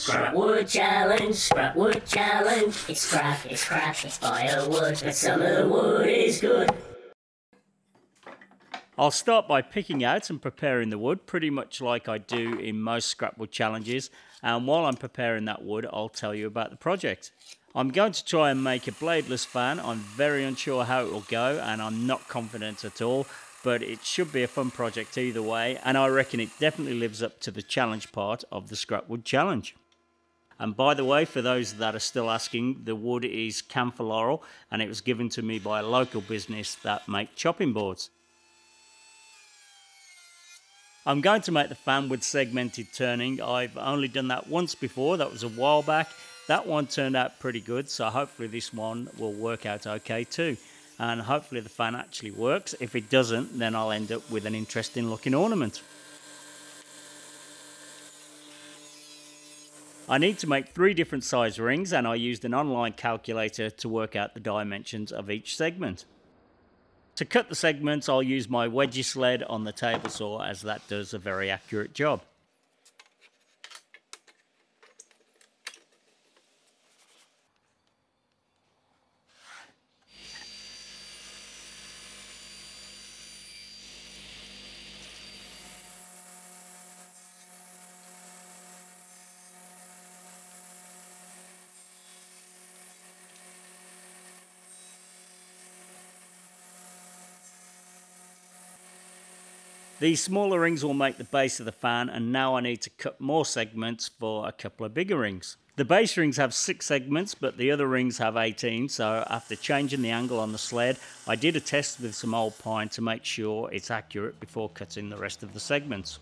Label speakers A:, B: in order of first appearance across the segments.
A: Scrapwood challenge, scrapwood challenge. It's crap, it's firewood, but summer wood is good.
B: I'll start by picking out and preparing the wood, pretty much like I do in most scrapwood challenges, and while I'm preparing that wood, I'll tell you about the project. I'm going to try and make a bladeless fan. I'm very unsure how it will go, and I'm not confident at all, but it should be a fun project either way, and I reckon it definitely lives up to the challenge part of the scrapwood challenge. And by the way, for those that are still asking, the wood is camphor laurel, and it was given to me by a local business that make chopping boards. I'm going to make the fan with segmented turning. I've only done that once before, that was a while back. That one turned out pretty good, so hopefully this one will work out okay too. And hopefully the fan actually works. If it doesn't, then I'll end up with an interesting looking ornament. I need to make 3 different size rings, and I used an online calculator to work out the dimensions of each segment. To cut the segments, I'll use my wedgie sled on the table saw, as that does a very accurate job. These smaller rings will make the base of the fan, and now I need to cut more segments for a couple of bigger rings. The base rings have 6 segments, but the other rings have 18, so after changing the angle on the sled, I did a test with some old pine to make sure it's accurate before cutting the rest of the segments.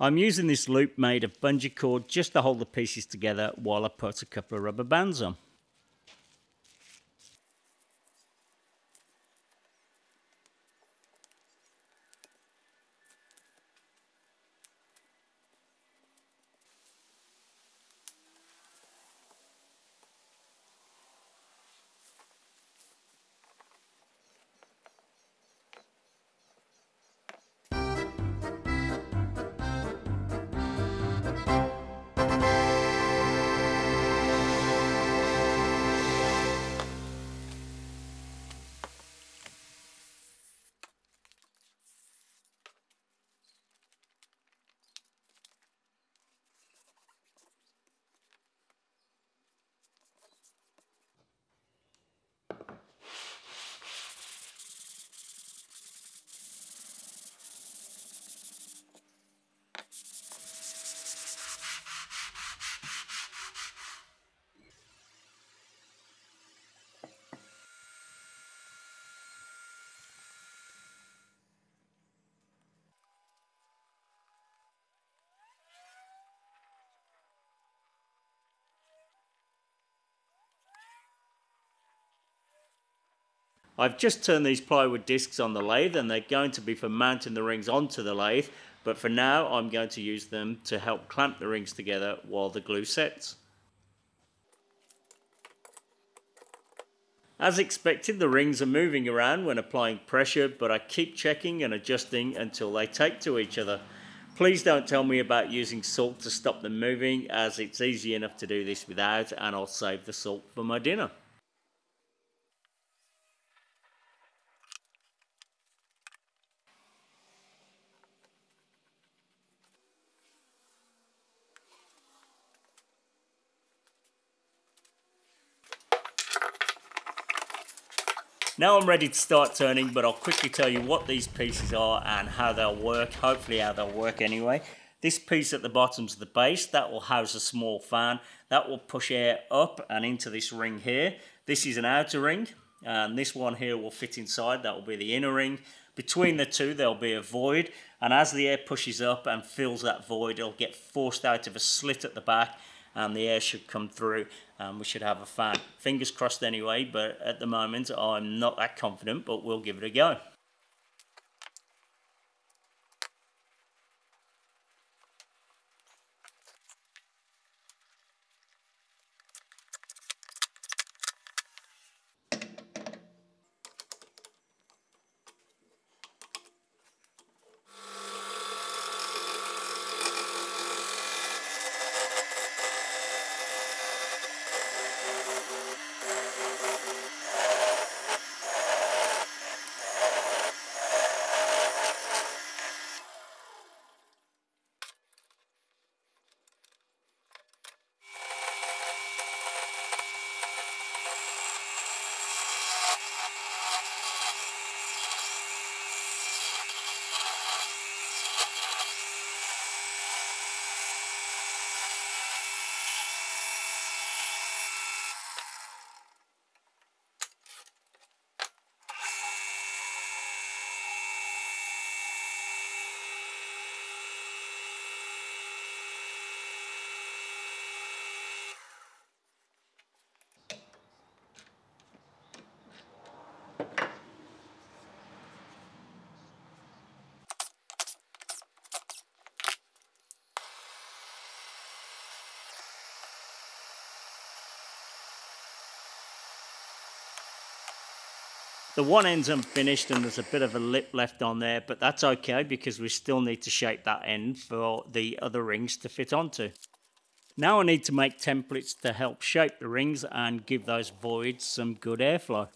B: I'm using this loop made of bungee cord just to hold the pieces together while I put a couple of rubber bands on. I've just turned these plywood discs on the lathe, and they're going to be for mounting the rings onto the lathe, but for now I'm going to use them to help clamp the rings together while the glue sets. As expected, the rings are moving around when applying pressure, but I keep checking and adjusting until they take to each other. Please don't tell me about using salt to stop them moving, as it's easy enough to do this without, and I'll save the salt for my dinner. Now I'm ready to start turning, but I'll quickly tell you what these pieces are and how they'll work, hopefully how they'll work anyway. This piece at the bottom's the base, that will house a small fan, that will push air up and into this ring here. This is an outer ring, and this one here will fit inside, that will be the inner ring. Between the two there'll be a void, and as the air pushes up and fills that void, it'll get forced out of a slit at the back, and the air should come through, and we should have a fan. Fingers crossed anyway, but at the moment I'm not that confident, but we'll give it a go. The one end's unfinished and there's a bit of a lip left on there, but that's okay because we still need to shape that end for the other rings to fit onto. Now I need to make templates to help shape the rings and give those voids some good airflow.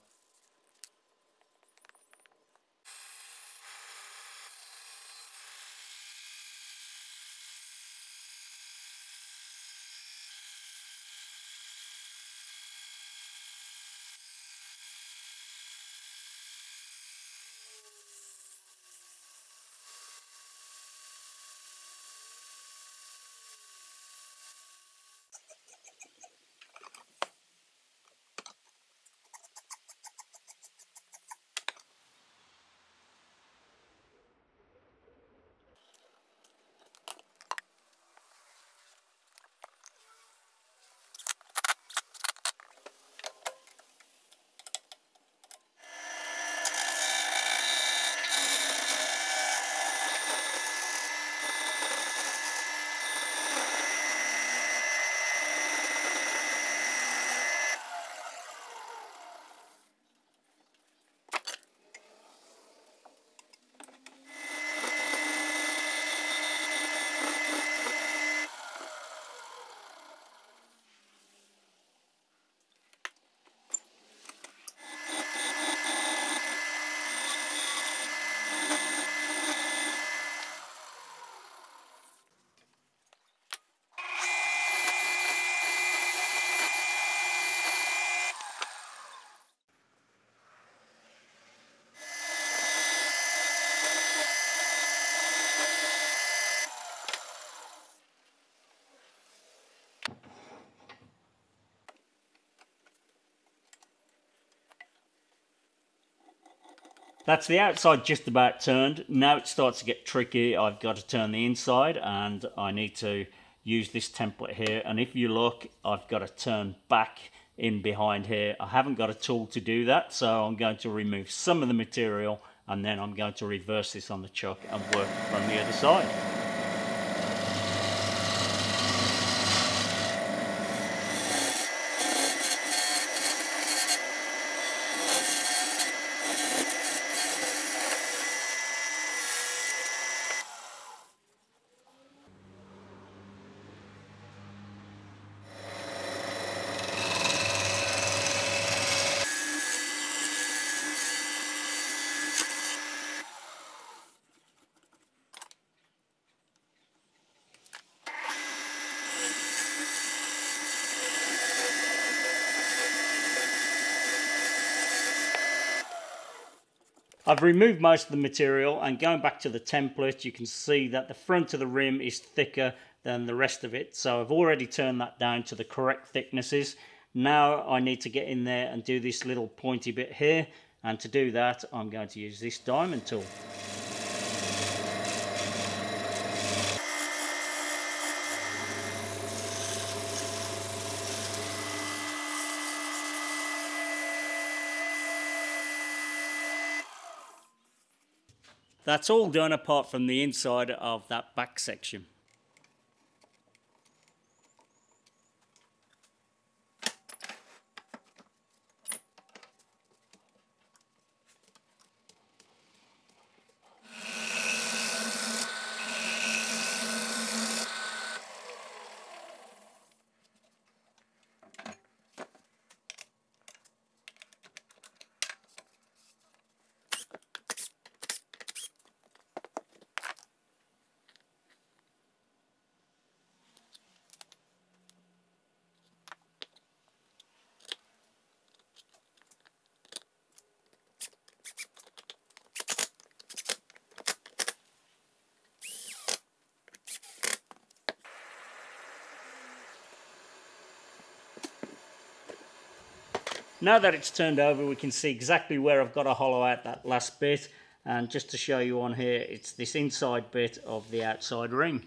B: That's the outside just about turned. Now it starts to get tricky. I've got to turn the inside and I need to use this template here. And if you look, I've got to turn back in behind here. I haven't got a tool to do that, so I'm going to remove some of the material and then I'm going to reverse this on the chuck and work from the other side. I've removed most of the material, and going back to the template, you can see that the front of the rim is thicker than the rest of it. So I've already turned that down to the correct thicknesses. Now I need to get in there and do this little pointy bit here. And to do that, I'm going to use this diamond tool. That's all done apart from the inside of that back section. Now that it's turned over, we can see exactly where I've got to hollow out that last bit. And just to show you on here, it's this inside bit of the outside ring.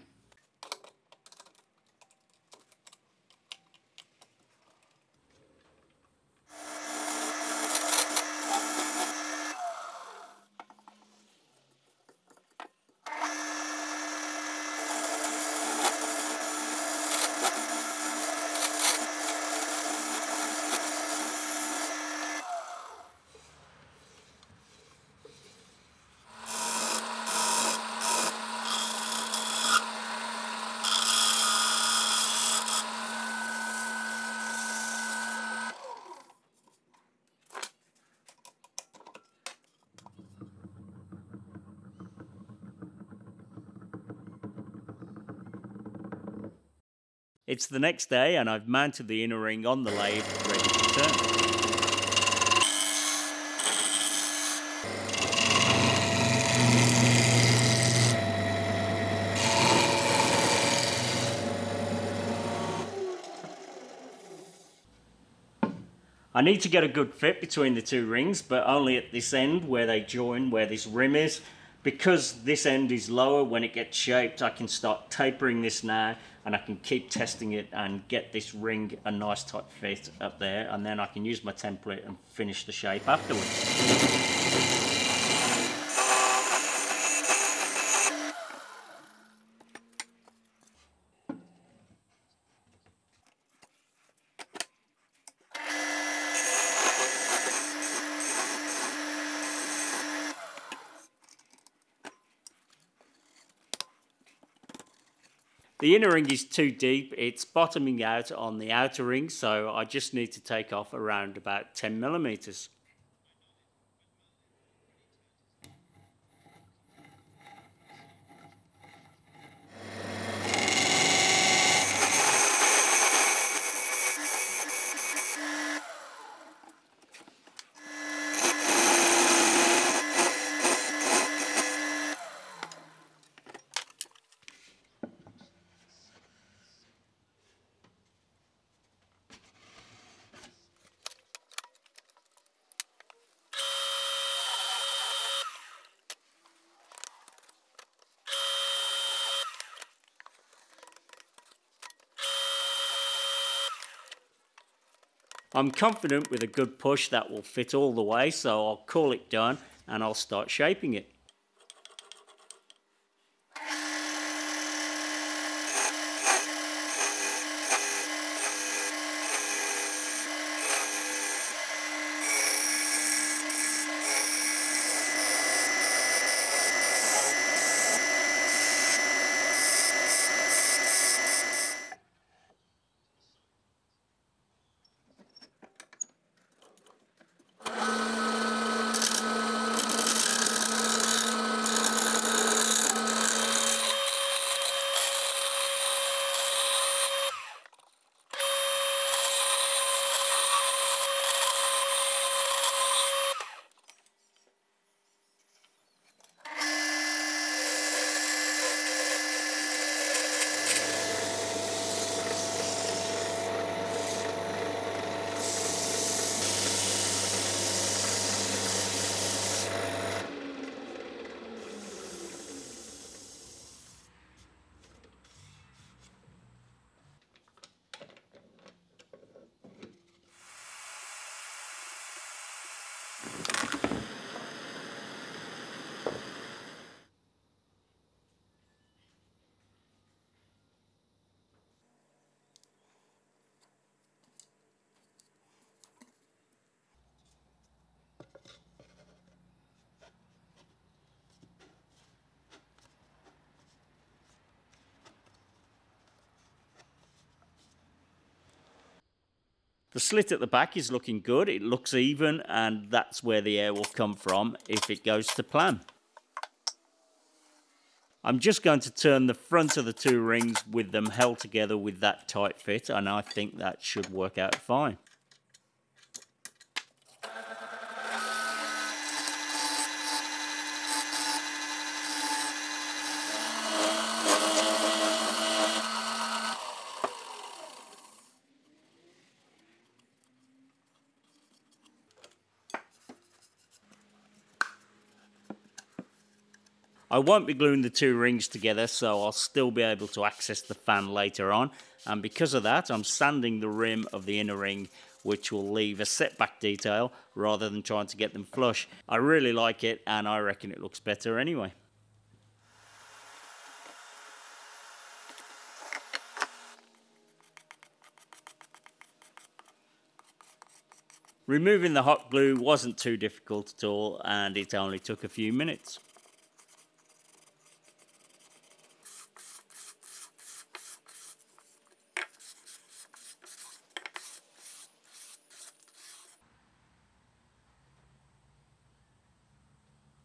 B: It's the next day and I've mounted the inner ring on the lathe, ready to turn. I need to get a good fit between the two rings, but only at this end where they join, where this rim is. Because this end is lower, when it gets shaped, I can start tapering this now, and I can keep testing it and get this ring a nice tight fit up there, and then I can use my template and finish the shape afterwards. The inner ring is too deep, it's bottoming out on the outer ring, so I just need to take off around about 10 millimeters. I'm confident with a good push that will fit all the way, so I'll call it done and I'll start shaping it. The slit at the back is looking good, it looks even, and that's where the air will come from if it goes to plan. I'm just going to turn the front of the two rings with them held together with that tight fit, and I think that should work out fine. I won't be gluing the two rings together, so I'll still be able to access the fan later on, and because of that I'm sanding the rim of the inner ring, which will leave a setback detail rather than trying to get them flush. I really like it, and I reckon it looks better anyway. Removing the hot glue wasn't too difficult at all, and it only took a few minutes.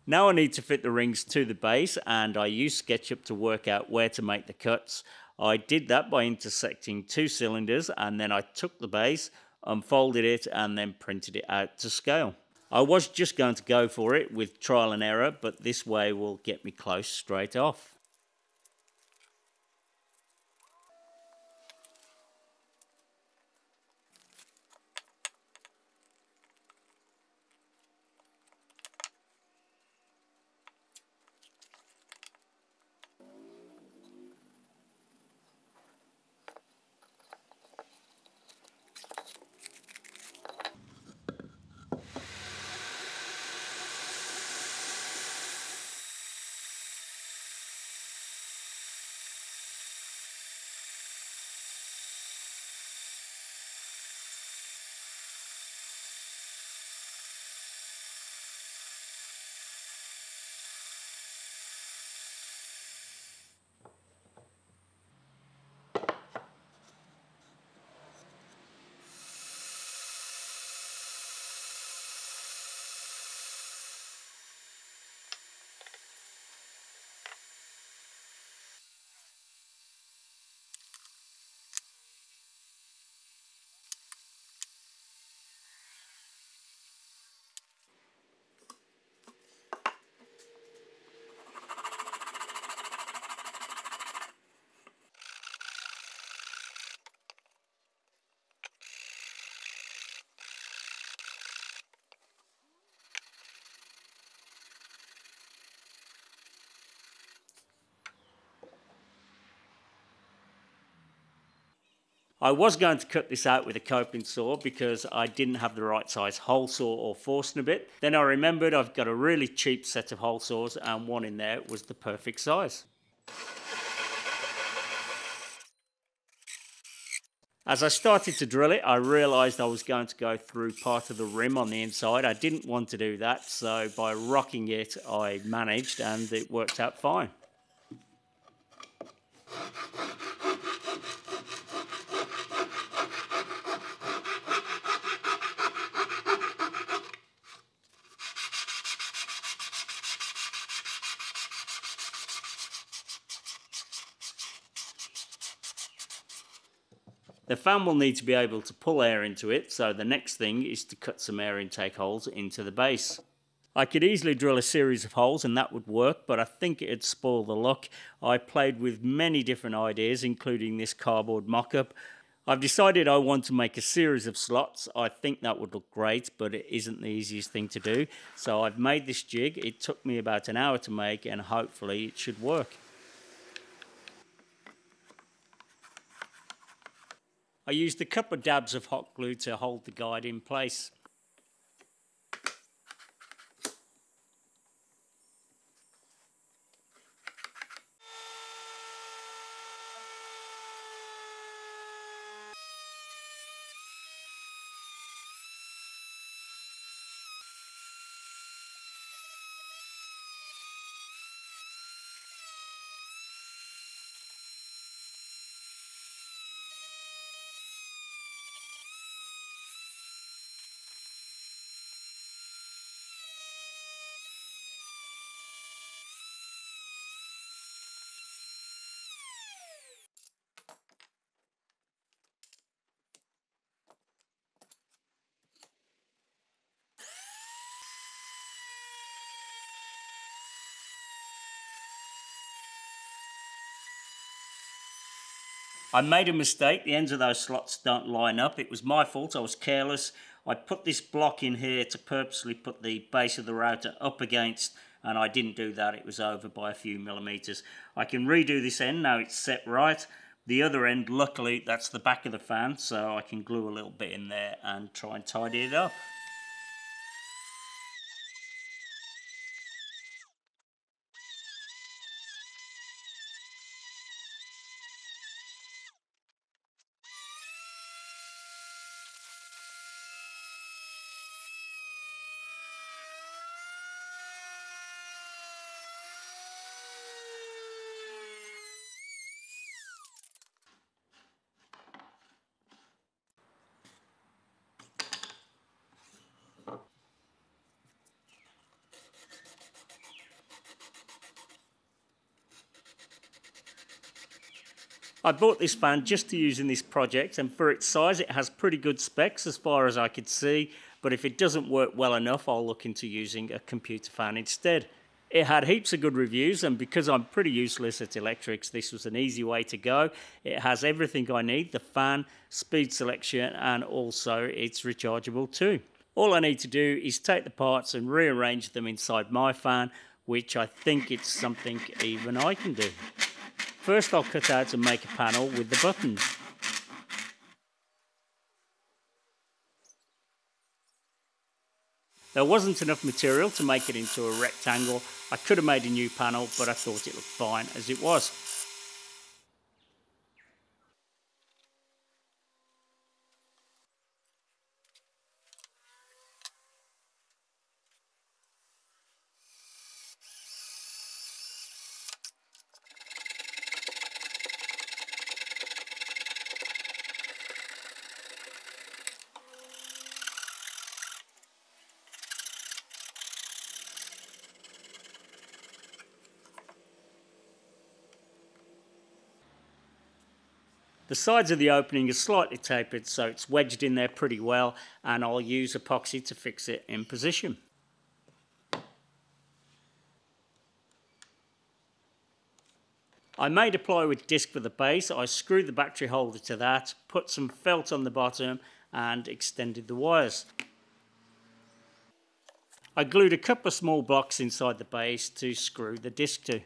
B: Now I need to fit the rings to the base, and I used SketchUp to work out where to make the cuts. I did that by intersecting two cylinders, and then I took the base, unfolded it, and then printed it out to scale. I was just going to go for it with trial and error, but this way will get me close straight off. I was going to cut this out with a coping saw because I didn't have the right size hole saw or Forstner bit. Then I remembered I've got a really cheap set of hole saws, and one in there was the perfect size. As I started to drill it, I realised I was going to go through part of the rim on the inside. I didn't want to do that, so by rocking it I managed, and it worked out fine. The fan will need to be able to pull air into it, so the next thing is to cut some air intake holes into the base. I could easily drill a series of holes and that would work, but I think it'd spoil the look. I played with many different ideas, including this cardboard mock-up. I've decided I want to make a series of slots. I think that would look great, but it isn't the easiest thing to do. So I've made this jig. It took me about an hour to make, and hopefully it should work. I used a couple of dabs of hot glue to hold the guide in place. I made a mistake. The ends of those slots don't line up. It was my fault. I was careless. I put this block in here to purposely put the base of the router up against, and I didn't do that. It was over by a few millimeters. I can redo this end now. It's set right. The other end, luckily, that's the back of the fan, so I can glue a little bit in there and try and tidy it up. I bought this fan just to use in this project, and for its size it has pretty good specs as far as I could see, but if it doesn't work well enough I'll look into using a computer fan instead. It had heaps of good reviews, and because I'm pretty useless at electrics, this was an easy way to go. It has everything I need, the fan, speed selection, and also it's rechargeable too. All I need to do is take the parts and rearrange them inside my fan, which I think it's something even I can do. First I'll cut out and make a panel with the buttons. There wasn't enough material to make it into a rectangle. I could have made a new panel, but I thought it looked fine as it was. The sides of the opening are slightly tapered, so it's wedged in there pretty well, and I'll use epoxy to fix it in position. I made a plywood disc for the base. I screwed the battery holder to that, put some felt on the bottom and extended the wires. I glued a couple of small blocks inside the base to screw the disc to.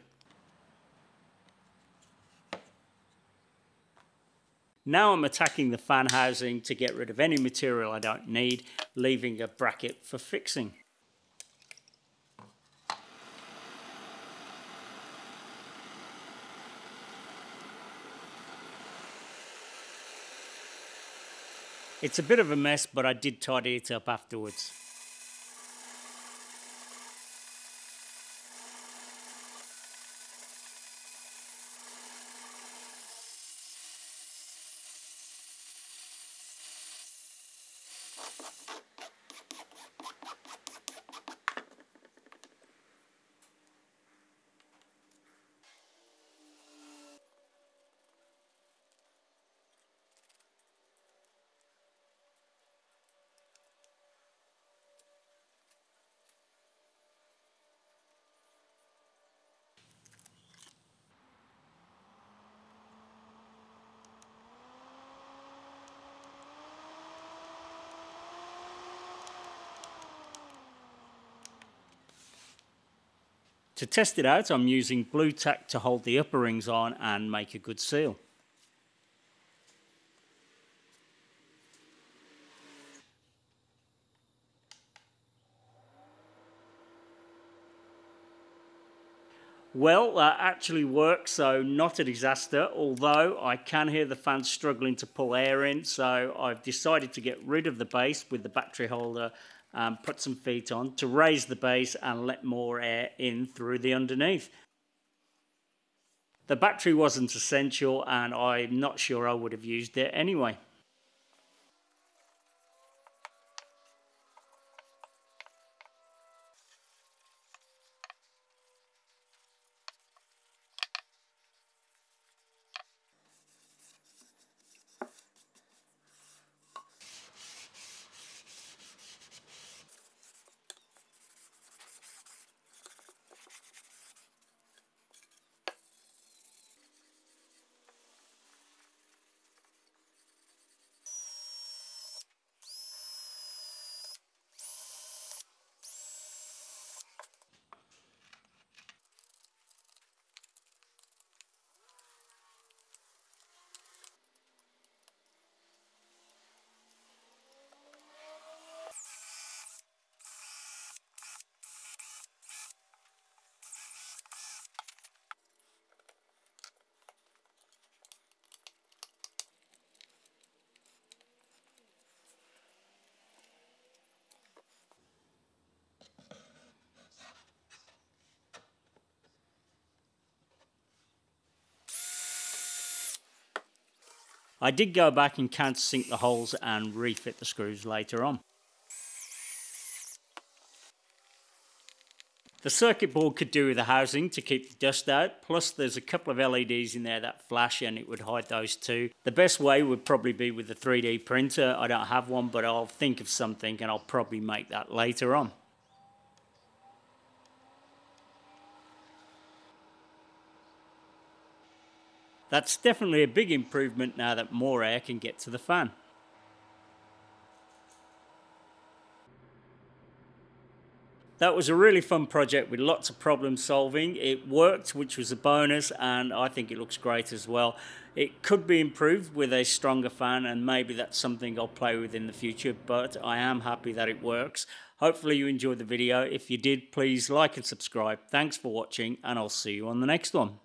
B: Now I'm attacking the fan housing to get rid of any material I don't need, leaving a bracket for fixing. It's a bit of a mess, but I did tidy it up afterwards. To test it out, I'm using blue tack to hold the upper rings on and make a good seal. Well, that actually works, so not a disaster, although I can hear the fan struggling to pull air in, so I've decided to get rid of the base with the battery holder and put some feet on to raise the base and let more air in through the underneath. The battery wasn't essential, and I'm not sure I would have used it anyway. I did go back and countersink the holes and refit the screws later on. The circuit board could do with the housing to keep the dust out, plus there's a couple of LEDs in there that flash and it would hide those too. The best way would probably be with a 3D printer. I don't have one, but I'll think of something and I'll probably make that later on. That's definitely a big improvement now that more air can get to the fan. That was a really fun project with lots of problem solving. It worked, which was a bonus, and I think it looks great as well. It could be improved with a stronger fan, and maybe that's something I'll play with in the future, but I am happy that it works. Hopefully you enjoyed the video. If you did, please like and subscribe. Thanks for watching, and I'll see you on the next one.